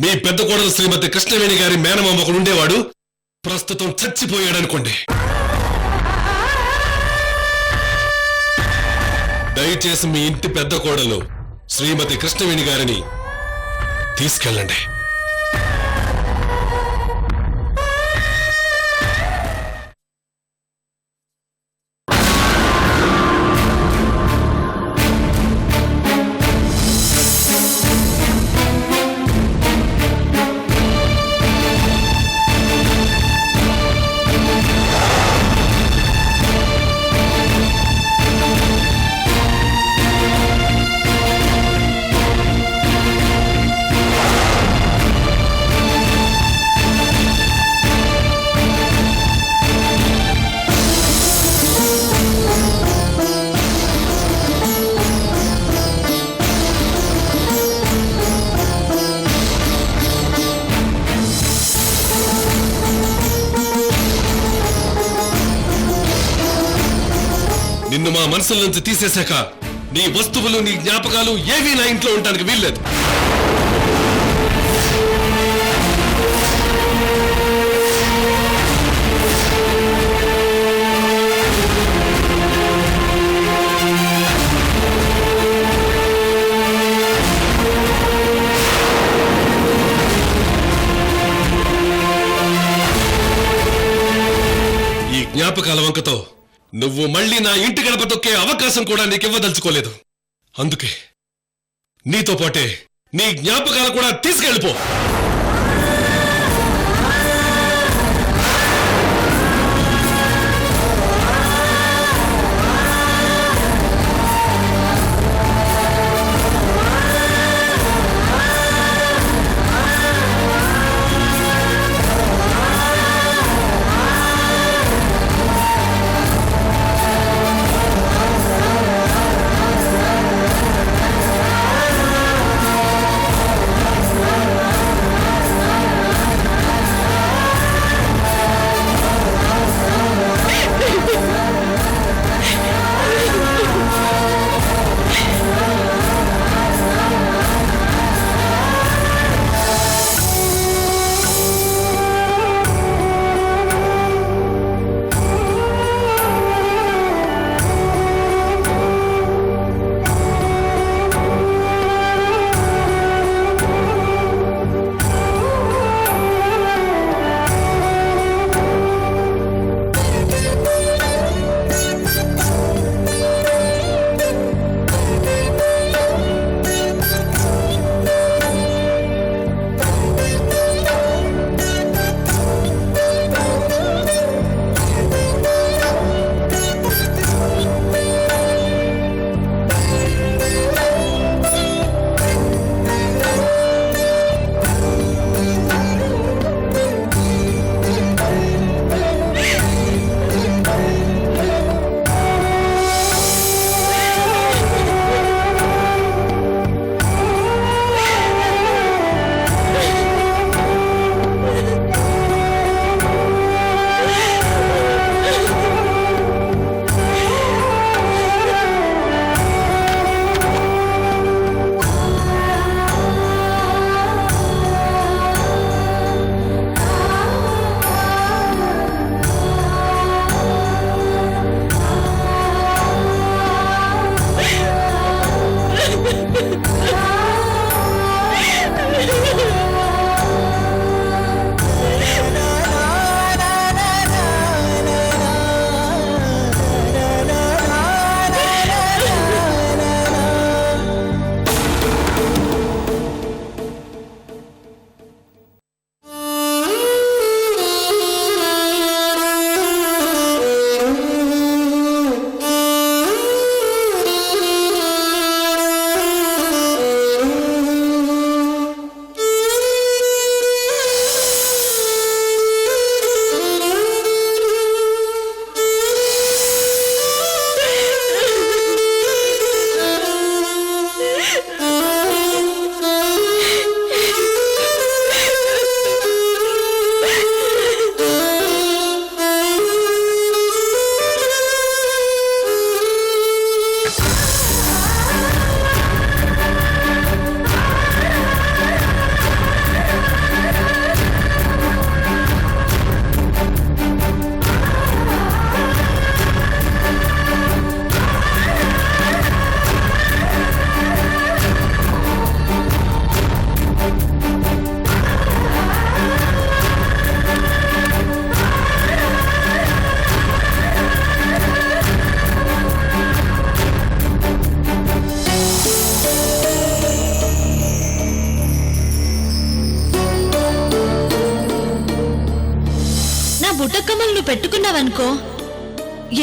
మీ పెద్ద కోడలు శ్రీమతి కృష్ణవేణి గారి మేనమామ ఒకడు ఉండేవాడు, ప్రస్తుతం చచ్చిపోయాడనుకోండి. దయచేసి మీ ఇంటి పెద్ద కోడలు శ్రీమతి కృష్ణవేణి గారిని తీసుకెళ్ళండి. నిన్ను మా మనసుల నుంచి తీసేశాక నీ వస్తువులు, నీ జ్ఞాపకాలు ఏవీ నా ఇంట్లో ఉండడానికి వీల్లేదు. ఈ జ్ఞాపకాల వంకతో నువ్వు మళ్ళీ నా ఇంటి గడప తొక్కే అవకాశం కూడా నీకివ్వదలుచుకోలేదు. అందుకే నీతో పాటే నీ జ్ఞాపకాలు కూడా తీసుకెళ్ళిపో. బొమ్మలు నువ్వు పెట్టుకున్నావనుకో,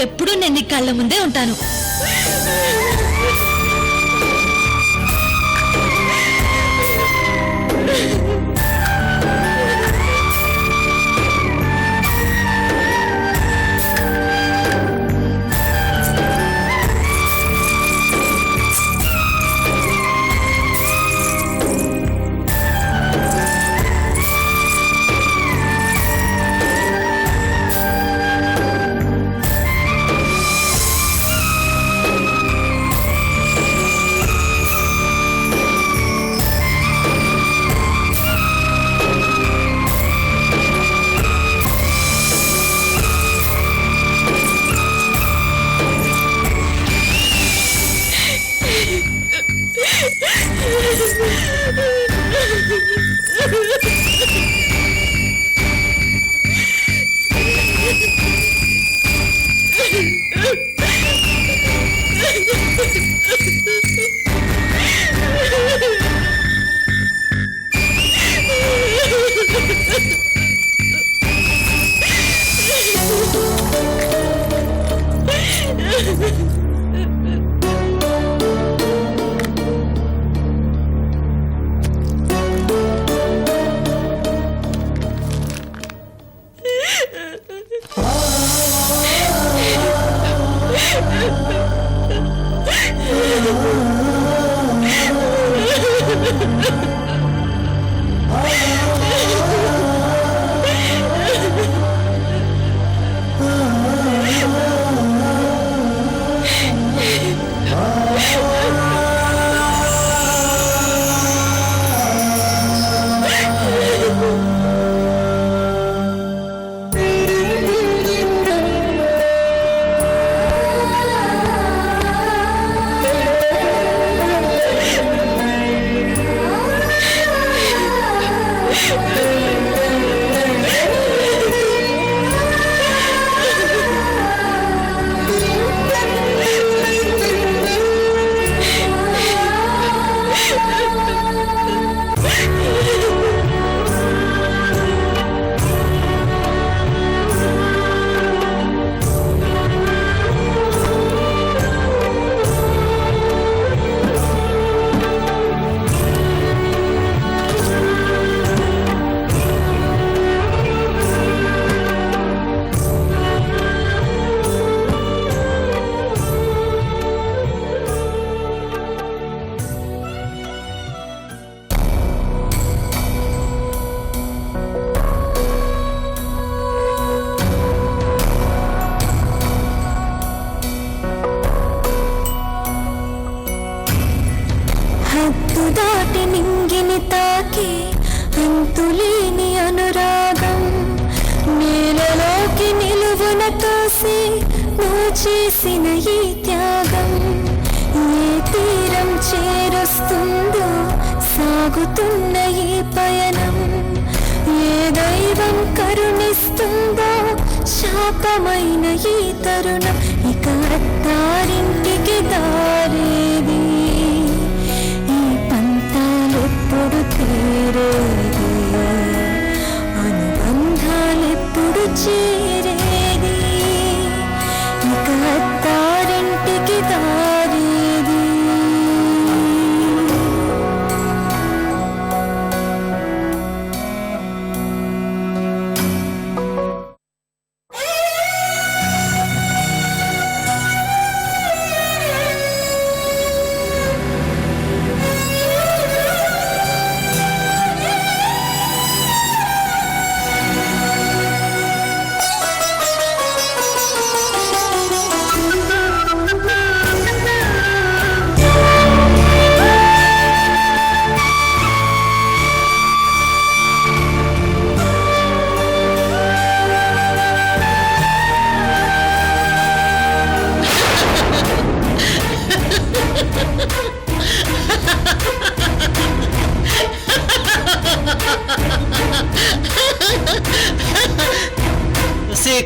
ఎప్పుడూ నేను నీ కళ్ళ ముందే ఉంటాను. దాటి నింగిని తాకి అంతులేని అనురాగం నేలలోకి నిలువున తోసి నువ్వు చేసిన ఈ త్యాగం ఏ తీరం చేరుస్తుందో సాగుతున్న ఈ పయనం ఏ దైవం కరుణిస్తుందో శాపమైన ఈ తరుణం ఇక అత్తారింటికి దారేది ఎప్పుడు తీరేది అనుబంధాలెప్పుడు చేరేది ఇక అత్తారింటికి దారేది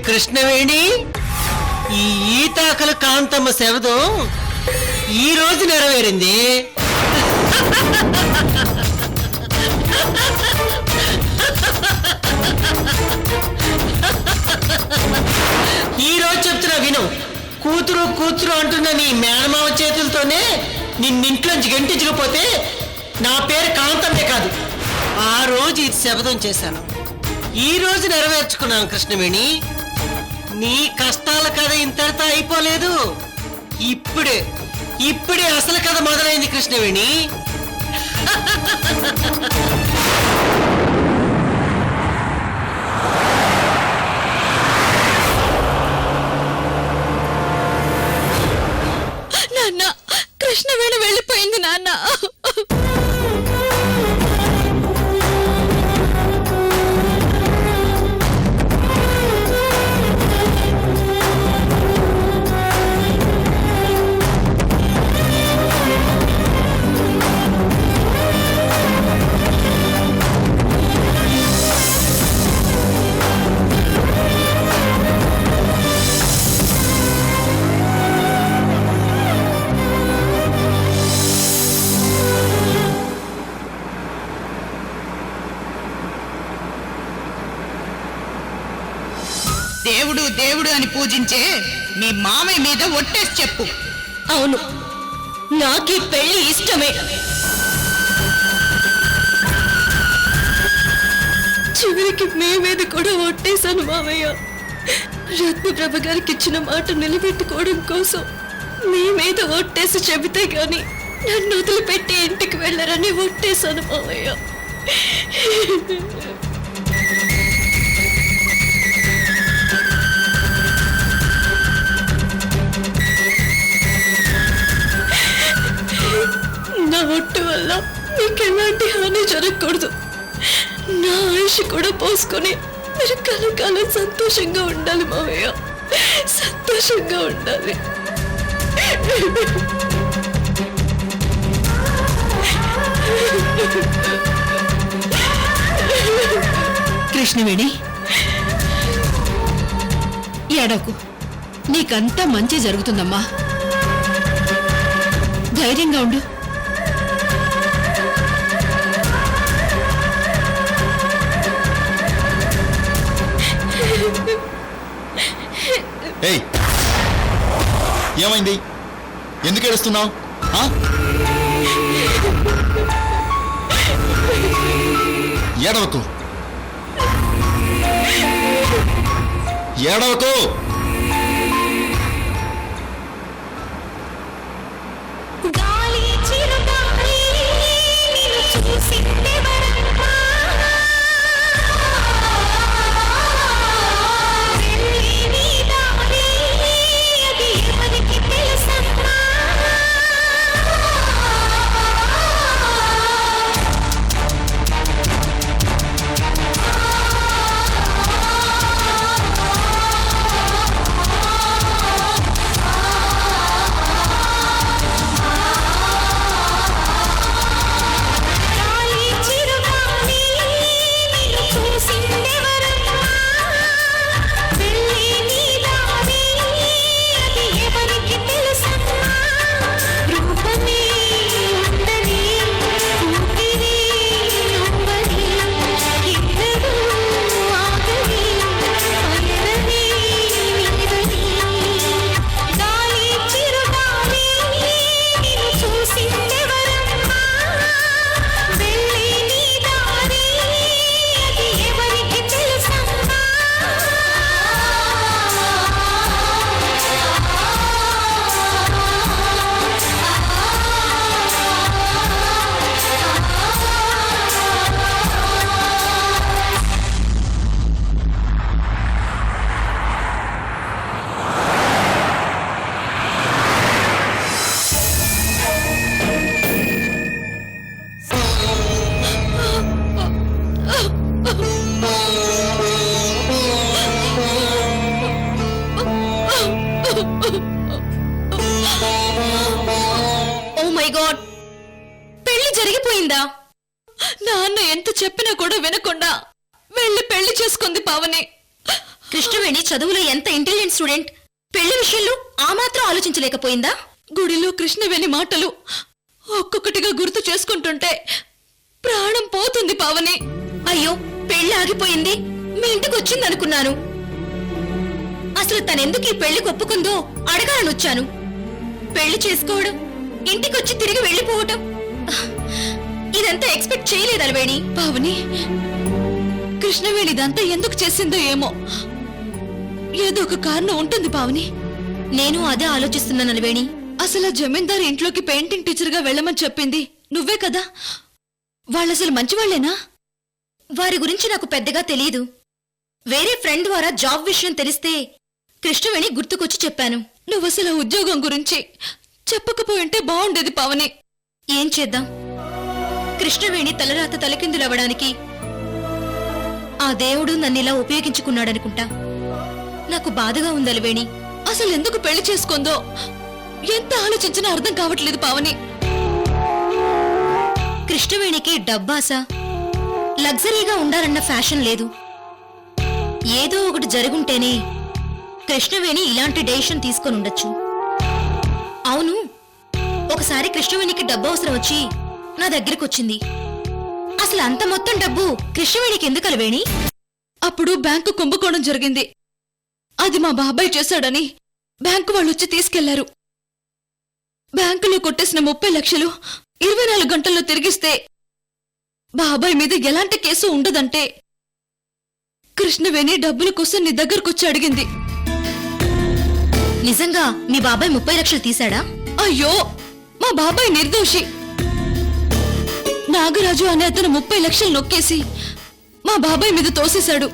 కృష్ణవేణి ఈ ఈతాకల కాంతమ్మ శవదం ఈ రోజు నెరవేరింది. ఉన్న నీ మేనమామ చేతులతోనే నిన్నింట్లోంచి గంటించకపోతే నా పేరు కాంతమ్మే కాదు. ఆ రోజు ఇది శపథం చేశాను, ఈ రోజు నెరవేర్చుకున్నాను కృష్ణవేణి. నీ కష్టాల కథ ఇంతటితో అయిపోలేదు. ఇప్పుడే అసలు కథ మొదలైంది కృష్ణవేణి. నాన్న, కృష్ణవేణి వెళ్ళిపోయింది నాన్న. దేవుడు దేవుడు అని పూజించే మీ మామయ్య మీద ఒట్టేసి చెప్పు. అవును, నాకు ఈ పెళ్లి ఇష్టమే. చివరికి మీ మీద కూడా ఒట్టేశాను మామయ్య. రత్నప్రభ గారికి ఇచ్చిన మాట నిలబెట్టుకోవడం కోసం మీ మీద ఒట్టేసి చెబితే గాని నన్ను వదిలిపెట్టి ఇంటికి వెళ్ళరని ఒట్టేశాను మామయ్య. నా ఒట్టు వల్ల మీకు ఎలాంటి హాని జరగకూడదు. నా ఆయుష్ కూడా పోసుకొని మీరు కలకాలం సంతోషంగా ఉండాలి మావయ్య, సంతోషంగా ఉండాలి. కృష్ణవేణి, ఏడకు, నీకంతా మంచి జరుగుతుందమ్మా. ధైర్యంగా ఉండు. ఏయ్, ఏమైంది? ఎందుకు ఏడుస్తున్నావు? ఏడవకు, ఏడవకు. గాలి చిరుగాలి నిన్ను చూసిందే వరమ్మా, వెళ్ళి నీ దారి అది ఎవరికి తెలుసమ్మా. గాలి చిరుగాలి నిన్ను చూసిందే వరమ్మా, వెళ్ళి నీ దారి అది ఎవరికి తెలుసమ్మా. రూపమే ఉండని ఊపిరి నువ్వని, ఇద్దరూ ఆగని పయనమే నీదని. గాలి చిరుగాలి నిన్ను చూసిందే వరమ్మా, వెళ్ళి నీ దారి అది ఎవరికి తెలుసమ్మా. ఓ మై గాడ్, పెళ్లి జరిగిపోయిందా? నాన్న ఎంత చెప్పినా కూడా వినకుండా వెళ్ళి పెళ్లి చేసుకుంది పావని. కృష్ణవేణి చదువులో ఎంత ఇంటెలిజెంట్ స్టూడెంట్, పెళ్లి విషయంలో ఆ మాత్రం ఆలోచించలేకపోయిందా? గుడిలో కృష్ణవేణి మాటలు ఒక్కొక్కటిగా గుర్తు చేసుకుంటుంటే ప్రాణం పోతుంది పావని. అయ్యో, పెళ్లి ఆగిపోయింది, మీ ఇంటికి వచ్చిందనుకున్నాను. అసలు తనెందుకు ఈ పెళ్లికి ఒప్పుకుందో అడగాలని వచ్చాను. పెళ్లి చేసుకోవడం, ఇంటికొచ్చి తిరిగి వెళ్ళిపోవడం, ఇదంతా ఎక్స్పెక్ట్ చేయలేదు అలవేణి. పావని, కృష్ణవేణి ఇదంతా ఎందుకు చేసిందో ఏమో. ఏదో ఒక కారణం ఉంటుంది పావని. నేను అదే ఆలోచిస్తున్నాను అలవేణి. అసలు ఆ జమీందారు ఇంట్లోకి పెయింటింగ్ టీచర్ గా వెళ్ళమని చెప్పింది నువ్వే కదా. వాళ్ళసలు మంచివాళ్లేనా? వారి గురించి నాకు పెద్దగా తెలియదు. వేరే ఫ్రెండ్ ద్వారా జాబ్ విషయం తెలిస్తే కృష్ణవేణి గుర్తుకొచ్చి చెప్పాను. నువ్వసలు ఆ ఉద్యోగం గురించి చెప్పకపోయింటే బాగుండేది పావని. ఏం చేద్దాం, కృష్ణవేణి తలరాత తలకిందులవ్వడానికి ఆ దేవుడు నన్నిలా ఉపయోగించుకున్నాడనుకుంటా. నాకు బాధగా ఉంది అలవేణి. అసలు ఎందుకు పెళ్లి చేసుకుందో ఎంత ఆలోచించినా అర్థం కావట్లేదు పావని. కృష్ణవేణికి డబ్బాస, లగ్జరీగా ఉండాలన్న ఫ్యాషన్ లేదు. ఏదో ఒకటి జరుగుంటేనే కృష్ణవేణి ఇలాంటి డెసిషన్ తీసుకొని ఉండొచ్చు. అవును, ఒకసారి కృష్ణవేణికి డబ్బు అవసరం వచ్చి నా దగ్గరకొచ్చింది. అసలు అంత మొత్తం డబ్బు కృష్ణవేణికి ఎందుకు అలవేణి? అప్పుడు బ్యాంకు కుంభకోణం జరిగింది. అది మా బాబాయ్ చేశాడని బ్యాంకు వాళ్ళు వచ్చి తీసుకెళ్లారు. బ్యాంకులో కొట్టేసిన 30 లక్షలు 24 గంటల్లో తిరిగిస్తే బాబాయ్ మీద ఎలాంటి కేసు ఉండదంటే కృష్ణవేణి డబ్బుల కోసం నీ దగ్గరకొచ్చి అడిగింది. నిజంగా మీ బాబాయ్ 30 లక్షలు తీశాడా? అయ్యో, మా బాబాయ్ నిర్దోషి. నాగరాజు అనే అతను 30 లక్షలు నొక్కేసి మా బాబాయ్ మీద తోసేశాడు.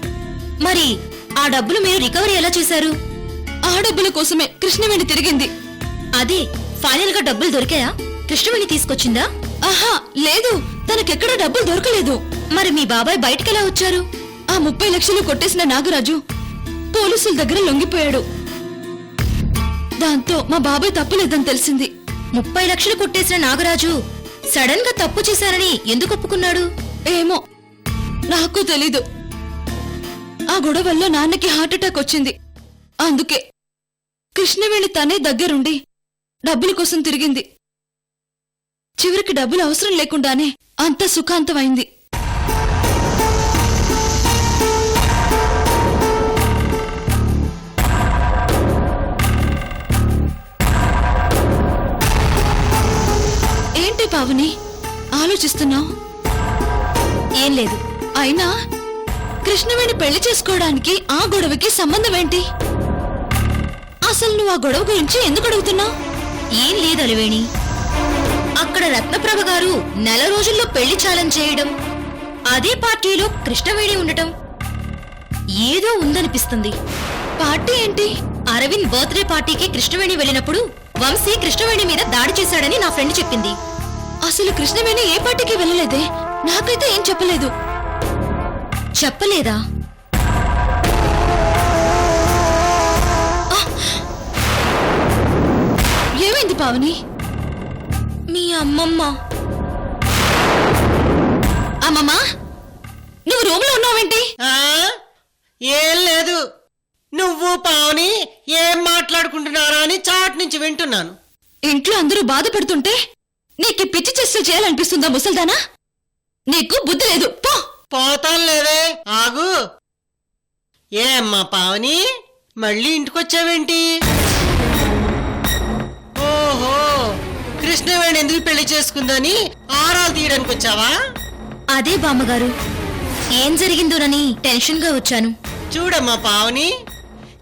మరి ఆ డబ్బులు మీరు రికవరీ ఎలా చేశారు? ఆ డబ్బుల కోసమే కృష్ణవేణి తిరిగింది. అదే ఫైనల్ గా డబ్బులు దొరికాయా? కృష్ణవేణి తీసుకొచ్చిందా? ఆహా లేదు, తనకెక్కడా డబ్బులు దొరకలేదు. మరి మీ బాబాయ్ బయటకెలా వచ్చారు? ఆ 30 లక్షలు కొట్టేసిన నాగరాజు పోలీసుల దగ్గర లొంగిపోయాడు. దాంతో మా బాబాయ్ తప్పులేదని తెలిసింది. 30 లక్షలు కొట్టేసిన నాగరాజు సడన్ గా తప్పు చేశారని ఎందుకు ఒప్పుకున్నాడు? ఏమో, నాకు తెలీదు. ఆ గొడవల్లో నాన్నకి హార్ట్అటాక్ వచ్చింది. అందుకే కృష్ణవేణి తనే దగ్గరుండి డబ్బుల కోసం తిరిగింది. చివరికి డబ్బులు అవసరం లేకుండానే అంత సుఖాంతమైంది. ఏంటి పావని ఆలోచిస్తున్నావు? ఏం లేదు. అయినా కృష్ణవేణి పెళ్లి చేసుకోవడానికి ఆ గొడవకి సంబంధం ఏంటి? అసలు నువ్వు ఆ గొడవ గురించి ఎందుకు అడుగుతున్నావు? ఏం లేదు అలవేణి. అక్కడ రత్నప్రభ గారు నెల రోజుల్లో పెళ్లి ఛాలెంజ్ చేయడం, అదే పార్టీలో కృష్ణవేణి ఉండటం ఏదో ఉందనిపిస్తుంది. పార్టీ ఏంటి? అరవింద్ బర్త్డే పార్టీకి కృష్ణవేణి వెళ్ళినప్పుడు వంశీ కృష్ణవేణి మీద దాడి చేశాడని నా ఫ్రెండ్ చెప్పింది. అసలు కృష్ణవేణి ఏ పార్టీకి వెళ్ళలేదే, నాకైతే ఏం చెప్పలేదు. చెప్పలేదా? ఏమైంది పావని? మీ అమ్మమ్మ. అమ్మమ్మా, నువ్వు రూమ్ లో ఉన్నావేంటి? ఏం లేదు, నువ్వు పావని ఏం మాట్లాడుకుంటున్నారా అని చాట్ నుంచి వింటున్నాను. ఇంట్లో అందరూ బాధపడుతుంటే నీకు పిచ్చి చేష్టలు చేయాలనిపిస్తుందా ముసల్దానా? నీకు బుద్ధి లేదు, పో. పోతాను లేదే, ఆగు. ఏ అమ్మా పావని, మళ్ళీ ఇంటికొచ్చావేంటి? ఓహో, కృష్ణవేణి ఎందుకు పెళ్లి చేసుకుందని ఆరాలు తీయడానికి వచ్చావా? అదే బామ్మగారు, ఏం జరిగిందోనని టెన్షన్ గా వచ్చాను. చూడమ్మా పావని,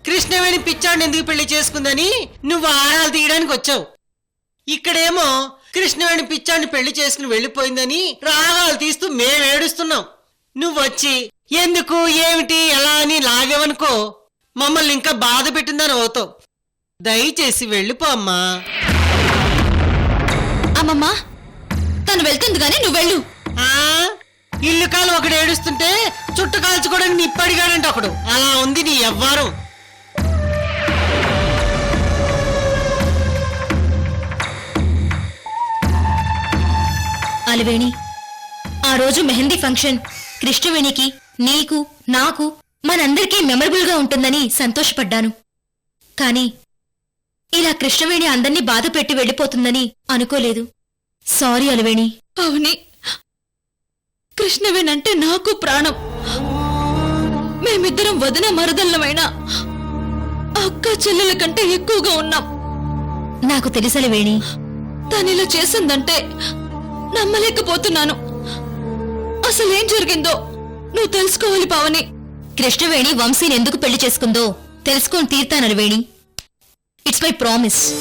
కృష్ణవేణి పిచ్చాడిని ఎందుకు పెళ్లి చేసుకుందని నువ్వు ఆరాలు తీయడానికి వచ్చావు. ఇక్కడేమో కృష్ణవేణి పిచ్చాడిని పెళ్లి చేసుకుని వెళ్ళిపోయిందని రాగాలు తీస్తూ మేమేడుస్తున్నాం. నువ్వొచ్చి ఎందుకు ఏమిటి ఎలా అని లాగేవనుకో మమ్మల్ని ఇంకా బాధ పెట్టిందని అవుతావు. దయచేసి వెళ్ళిపో అమ్మా. అమ్మమ్మా, తను వెళ్తుంది గాని నువ్వు వెళ్ళు. ఇల్లు కాలు ఒకడు ఏడుస్తుంటే చుట్టు కాల్చుకోవడానికి నిప్పడిగాడంట ఒకడు. అలా ఉంది నీ ఎవ్వారం. అలవేణి, ఆ రోజు మెహందీ ఫంక్షన్ కృష్ణవేణికి, నీకు, నాకు, మనందరికీ మెమరబుల్ గా ఉంటుందని సంతోషపడ్డాను. కానీ ఇలా కృష్ణవేణి అందర్నీ బాధ పెట్టి వెళ్ళిపోతుందని అనుకోలేదు. సారీ అలవేణి. అవుని, కృష్ణవేణంటే నాకు ప్రాణం. మేమిద్దరం వదిన మరదల్లమైనా అక్క చెల్లెల కంటే ఎక్కువగా ఉన్నాం. నాకు తెలుసలే వేణి. తను ఇలా చేసిందంటే నమ్మలేకపోతున్నాను. అసలేం జరిగిందో నువ్వు తెలుసుకోవాలి పావని. కృష్ణవేణి వంశీని ఎందుకు పెళ్లి చేసుకుందో తెలుసుకొని తీర్తానని వేణి. It's my promise.